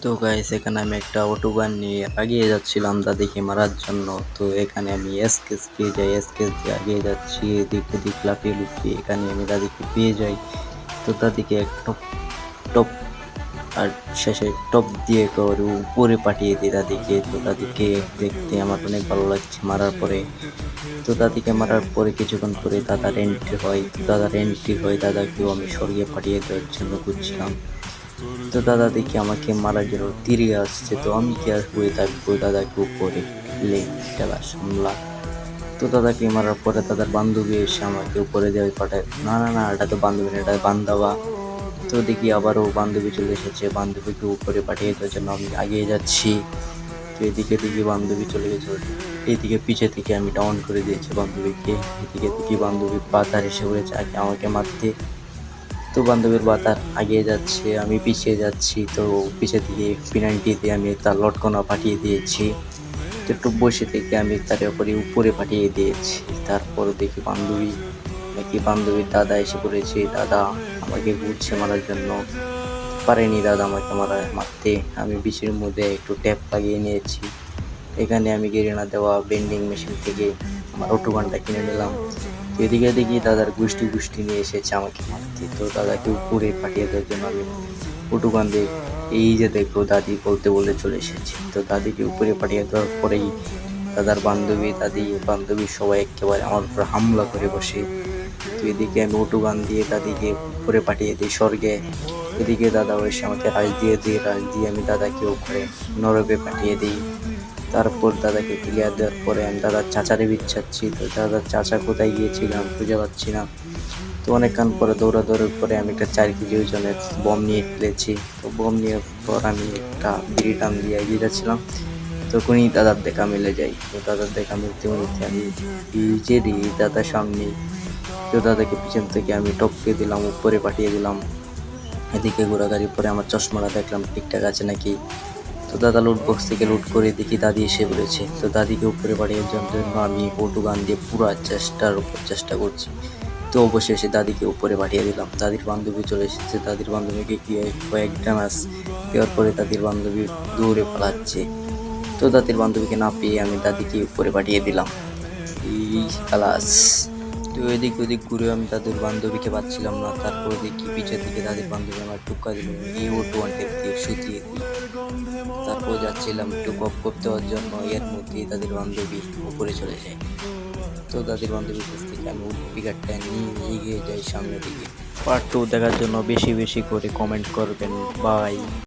তো গাইস এখানে আমি একটা অটোগান নিয়ে এগিয়ে যাচ্ছিলাম দাদিকে মারার জন্য। তো এখানে আমি এসকেস পেয়ে যাই, এসকেস দিয়ে এগিয়ে যাচ্ছি এদিক ওদিক লাফিয়ে লুফিয়ে। এখানে আমি দাদিকে পেয়ে যাই। তো দাদিকে এক টপ টপ আর শেষে টপ দিয়ে করে উপরে পাঠিয়ে দিই দাদিকে। তো দাদিকে দেখতে আমার অনেক ভালো লাগছে মারার পরে। তো দাদিকে মারার পরে কিছুক্ষণ পরে দাদার এন্ট্রি হয়। তো দাদার এন্ট্রি হয়, দাদাকেও আমি স্বর্গে পাঠিয়ে দেওয়ার জন্য খুঁজছিলাম। তো দাদা দেখি আমাকে মারার জন্য তীরে আসছে। তো আমি কি আর হয়ে থাকবো, দাদাকে উপরে লে খেলা সামলা। তো দাদাকে মারার পরে দাদার বান্ধবী এসে আমাকে উপরে দেওয়া পাঠায়। না না না, এটা তো বান্ধবী না, এটা বান্ধাবা। তো দেখি আবারও বান্ধবী চলে এসেছে, বান্ধবীকে উপরে পাঠিয়ে দেওয়ার জন্য আমি এগিয়ে যাচ্ছি। তো এদিকে দেখি বান্ধবী চলে গেছে, এইদিকে পিছে থেকে আমি ডাউন করে দিয়েছি বান্ধবীকে। এদিকে দেখি বান্ধবী পাতার এসে পড়েছে আগে আমাকে মারতে। তো বান্ধবীর বাতার আগিয়ে যাচ্ছে, আমি পিছিয়ে যাচ্ছি। তো পিছে থেকে পেনাল্টি দিয়ে আমি তার লটকনা পাঠিয়ে দিয়েছি। তো একটু বসে থেকে আমি তার উপরে পাঠিয়ে দিয়েছি। তারপর দেখি বান্ধবীর দাদা এসে পড়েছে। দাদা আমাকে ঘুরছে মারার জন্য, পারেনি দাদা আমাকে মারতে। আমি বিচির মধ্যে একটু ট্যাপ লাগিয়ে নিয়েছি। এখানে আমি গেরিনা দেওয়া বেন্ডিং মেশিন থেকে আমার অটোগানটা কিনে নিলাম। তো এদিকে দেখি দাদার গোষ্ঠী নিয়ে এসেছে আমাকে মারতে। তো দাদাকে উপরে পাঠিয়ে দেওয়ার জন্য আমি অটোগান দিয়ে এই যে দেখো দাদি বলতে বলে চলে এসেছি। তো দাদিকে উপরে পাঠিয়ে দেওয়ার পরেই দাদার বান্ধবী সবাই একেবারে আমার উপর হামলা করে বসে। তো এদিকে আমি অটোগান দিয়ে দাদিকে উপরে পাঠিয়ে দিই স্বর্গে। এদিকে দাদা এসে আমাকে রাজ দিয়ে আমি দাদাকে উপরে নরকে পাঠিয়ে দিই। তারপর দাদাকে ক্লিয়ার দেওয়ার পরে আমি দাদার চাচারে বিচ্ছাচ্ছি। তো দাদার চাচা কোথায় গিয়েছিলাম খুঁজে পাচ্ছি না। তো অনেকক্ষণ পরে দৌড়াদৌড়ির পরে আমি একটা 4 কেজি ওজনের বম নিয়ে ফেলেছি। তো বম নিয়ে পর আমি একটা বিড়ি টান দিয়ে এগিয়ে যাচ্ছিলাম। তখনই দাদার দেখা মিলে যাই। তো দাদার দেখা মিলতে আমি যে দিই দাদার সামনে। তো দাদাকে পিছন থেকে আমি টপকে দিলাম, উপরে পাঠিয়ে দিলাম। এদিকে ঘোরাঘুরি পরে আমার চশমাটা দেখলাম ঠিকঠাক আছে নাকি। তো দাদা লুট বক্স থেকে লুট করে দেখি দাদি এসে পড়েছে। তো দাদিকে উপরে পাঠিয়ে দেওয়ার জন্য আমি অটোগান দিয়ে পুরো চেষ্টা করছি। তো অবশেষে দাদিকে উপরে পাঠিয়ে দিলাম। দাদির বান্ধবী চলে এসেছে। দাদির বান্ধবীকে কয়েকটা ম্যাচ দেওয়ার পরে দাদির বান্ধবী দৌড়ে পালাচ্ছে। তো দাদির বান্ধবীকে না পেয়ে আমি দাদিকে উপরে পাঠিয়ে দিলাম। এই খালাস। তো এদিক ওদিক ঘুরে আমি দাদুর বান্ধবীকে পাচ্ছিলাম না। তারপর দেখি পিছের দিকে দাদির বান্ধবী আমার টুকা দিল, এই ওটু টেপ দিয়ে শুতিয়ে দিই। তারপর যাচ্ছিলাম একটু গপ করতে হওয়ার জন্য, এর মধ্যেই দাদির বান্ধবী উপরে চলে যায়। তো দাদির বান্ধবীর কাছ থেকে আমি পিকারটা নিয়ে এগিয়ে যাই সামনের দিকে। পার্ট 2 দেখার জন্য বেশি বেশি করে কমেন্ট করবেন। বাই।